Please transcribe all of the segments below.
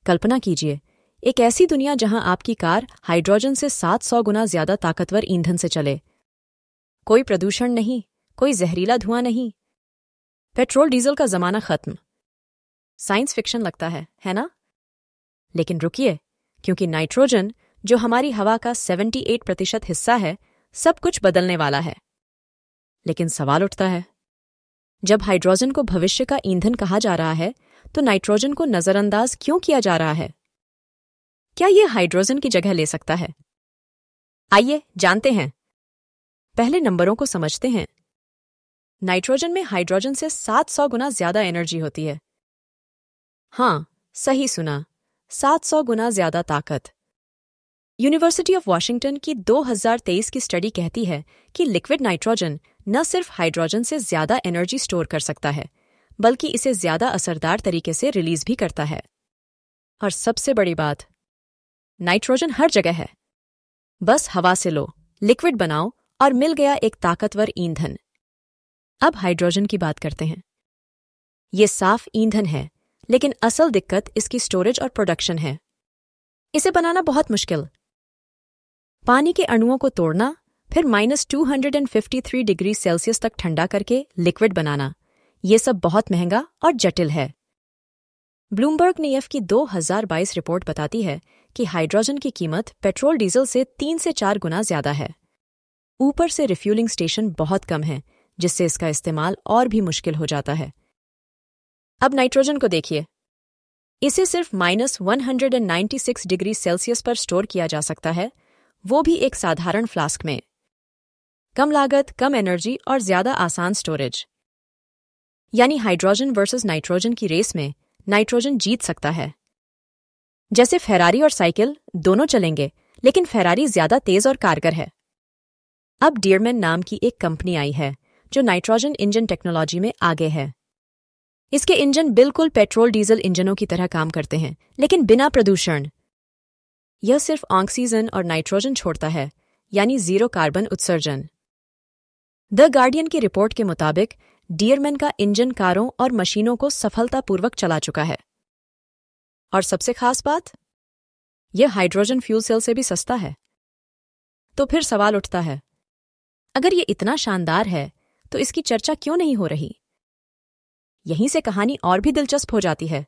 कल्पना कीजिए, एक ऐसी दुनिया जहां आपकी कार हाइड्रोजन से 700 गुना ज्यादा ताकतवर ईंधन से चले। कोई प्रदूषण नहीं, कोई जहरीला धुआं नहीं। पेट्रोल डीजल का जमाना खत्म। साइंस फिक्शन लगता है ना? लेकिन रुकिए, क्योंकि नाइट्रोजन, जो हमारी हवा का 78% हिस्सा है, सब कुछ बदलने वाला है। लेकिन सवाल उठता है, जब हाइड्रोजन को भविष्य का ईंधन कहा जा रहा है, तो नाइट्रोजन को नजरअंदाज क्यों किया जा रहा है? क्या यह हाइड्रोजन की जगह ले सकता है? आइए जानते हैं। पहले नंबरों को समझते हैं। नाइट्रोजन में हाइड्रोजन से 700 गुना ज्यादा एनर्जी होती है। हाँ, सही सुना, 700 गुना ज्यादा ताकत। यूनिवर्सिटी ऑफ वॉशिंगटन की 2023 की स्टडी कहती है कि लिक्विड नाइट्रोजन न सिर्फ हाइड्रोजन से ज्यादा एनर्जी स्टोर कर सकता है, बल्कि इसे ज्यादा असरदार तरीके से रिलीज भी करता है। और सबसे बड़ी बात, नाइट्रोजन हर जगह है। बस हवा से लो, लिक्विड बनाओ और मिल गया एक ताकतवर ईंधन। अब हाइड्रोजन की बात करते हैं। ये साफ ईंधन है, लेकिन असल दिक्कत इसकी स्टोरेज और प्रोडक्शन है। इसे बनाना बहुत मुश्किल। पानी के अणुओं को तोड़ना, फिर -253 डिग्री सेल्सियस तक ठंडा करके लिक्विड बनाना, ये सब बहुत महंगा और जटिल है। ब्लूमबर्ग नीएफ की 2022 रिपोर्ट बताती है कि हाइड्रोजन की कीमत पेट्रोल डीजल से 3 से 4 गुना ज्यादा है। ऊपर से रिफ्यूलिंग स्टेशन बहुत कम है, जिससे इसका इस्तेमाल और भी मुश्किल हो जाता है। अब नाइट्रोजन को देखिए। इसे सिर्फ -196 डिग्री सेल्सियस पर स्टोर किया जा सकता है, वो भी एक साधारण फ्लास्क में। कम लागत, कम एनर्जी और ज्यादा आसान स्टोरेज। यानी हाइड्रोजन वर्सेस नाइट्रोजन की रेस में नाइट्रोजन जीत सकता है। जैसे फेरारी और साइकिल दोनों चलेंगे, लेकिन फेरारी ज्यादा तेज और कारगर है। अब डियरमैन नाम की एक कंपनी आई है जो नाइट्रोजन इंजन टेक्नोलॉजी में आगे है। इसके इंजन बिल्कुल पेट्रोल डीजल इंजनों की तरह काम करते हैं, लेकिन बिना प्रदूषण। यह सिर्फ ऑक्सीजन और नाइट्रोजन छोड़ता है, यानी जीरो कार्बन उत्सर्जन। द गार्डियन की रिपोर्ट के मुताबिक डियरमैन का इंजन कारों और मशीनों को सफलतापूर्वक चला चुका है। और सबसे खास बात, यह हाइड्रोजन फ्यूल सेल से भी सस्ता है। तो फिर सवाल उठता है, अगर ये इतना शानदार है, तो इसकी चर्चा क्यों नहीं हो रही? यहीं से कहानी और भी दिलचस्प हो जाती है।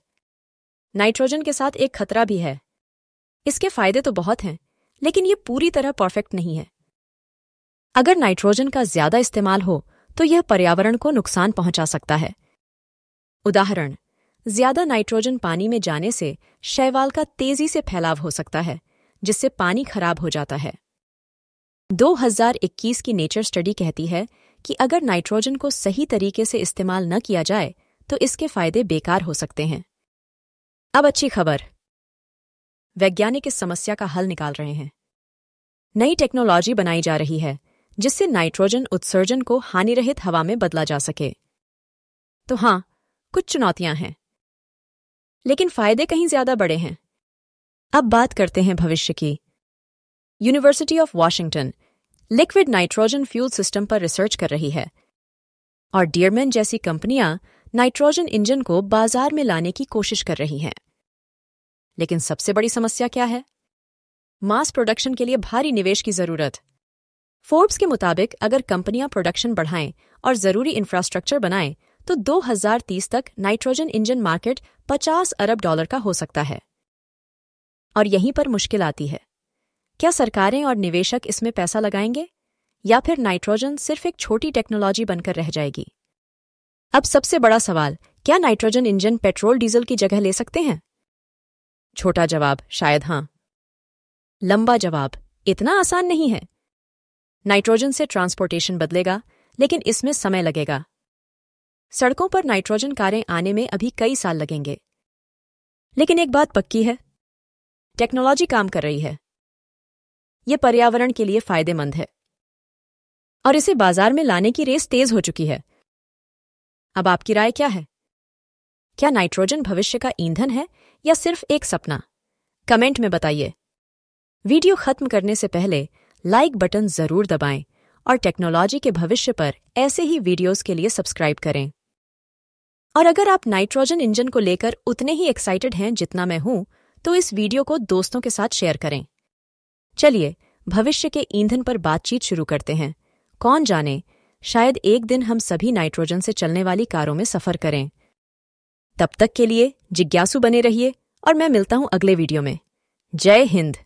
नाइट्रोजन के साथ एक खतरा भी है। इसके फायदे तो बहुत हैं, लेकिन ये पूरी तरह परफेक्ट नहीं है। अगर नाइट्रोजन का ज्यादा इस्तेमाल हो, तो यह पर्यावरण को नुकसान पहुंचा सकता है। उदाहरण, ज्यादा नाइट्रोजन पानी में जाने से शैवाल का तेजी से फैलाव हो सकता है, जिससे पानी खराब हो जाता है। 2021 की नेचर स्टडी कहती है कि अगर नाइट्रोजन को सही तरीके से इस्तेमाल न किया जाए, तो इसके फायदे बेकार हो सकते हैं। अब अच्छी खबर, वैज्ञानिक इस समस्या का हल निकाल रहे हैं। नई टेक्नोलॉजी बनाई जा रही है, जिससे नाइट्रोजन उत्सर्जन को हानिरहित हवा में बदला जा सके। तो हाँ, कुछ चुनौतियां हैं, लेकिन फायदे कहीं ज्यादा बड़े हैं। अब बात करते हैं भविष्य की। University of Washington liquid nitrogen fuel system पर रिसर्च कर रही है, और डियरमैन जैसी कंपनियां नाइट्रोजन इंजन को बाजार में लाने की कोशिश कर रही हैं। लेकिन सबसे बड़ी समस्या क्या है? मास प्रोडक्शन के लिए भारी निवेश की जरूरत। फोर्ब्स के मुताबिक अगर कंपनियां प्रोडक्शन बढ़ाएं और जरूरी इंफ्रास्ट्रक्चर बनाएं, तो 2030 तक नाइट्रोजन इंजन मार्केट $50 अरब का हो सकता है। और यहीं पर मुश्किल आती है। क्या सरकारें और निवेशक इसमें पैसा लगाएंगे, या फिर नाइट्रोजन सिर्फ एक छोटी टेक्नोलॉजी बनकर रह जाएगी? अब सबसे बड़ा सवाल, क्या नाइट्रोजन इंजन पेट्रोल डीजल की जगह ले सकते हैं? छोटा जवाब, शायद हाँ। लंबा जवाब, इतना आसान नहीं है। नाइट्रोजन से ट्रांसपोर्टेशन बदलेगा, लेकिन इसमें समय लगेगा। सड़कों पर नाइट्रोजन कारें आने में अभी कई साल लगेंगे। लेकिन एक बात पक्की है, टेक्नोलॉजी काम कर रही है। यह पर्यावरण के लिए फायदेमंद है, और इसे बाजार में लाने की रेस तेज हो चुकी है। अब आपकी राय क्या है? क्या नाइट्रोजन भविष्य का ईंधन है, या सिर्फ एक सपना? कमेंट में बताइए। वीडियो खत्म करने से पहले लाइक बटन जरूर दबाएं, और टेक्नोलॉजी के भविष्य पर ऐसे ही वीडियोस के लिए सब्सक्राइब करें। और अगर आप नाइट्रोजन इंजन को लेकर उतने ही एक्साइटेड हैं जितना मैं हूं, तो इस वीडियो को दोस्तों के साथ शेयर करें। चलिए भविष्य के ईंधन पर बातचीत शुरू करते हैं। कौन जाने, शायद एक दिन हम सभी नाइट्रोजन से चलने वाली कारों में सफर करें। तब तक के लिए जिज्ञासु बने रहिए और मैं मिलता हूं अगले वीडियो में। जय हिंद।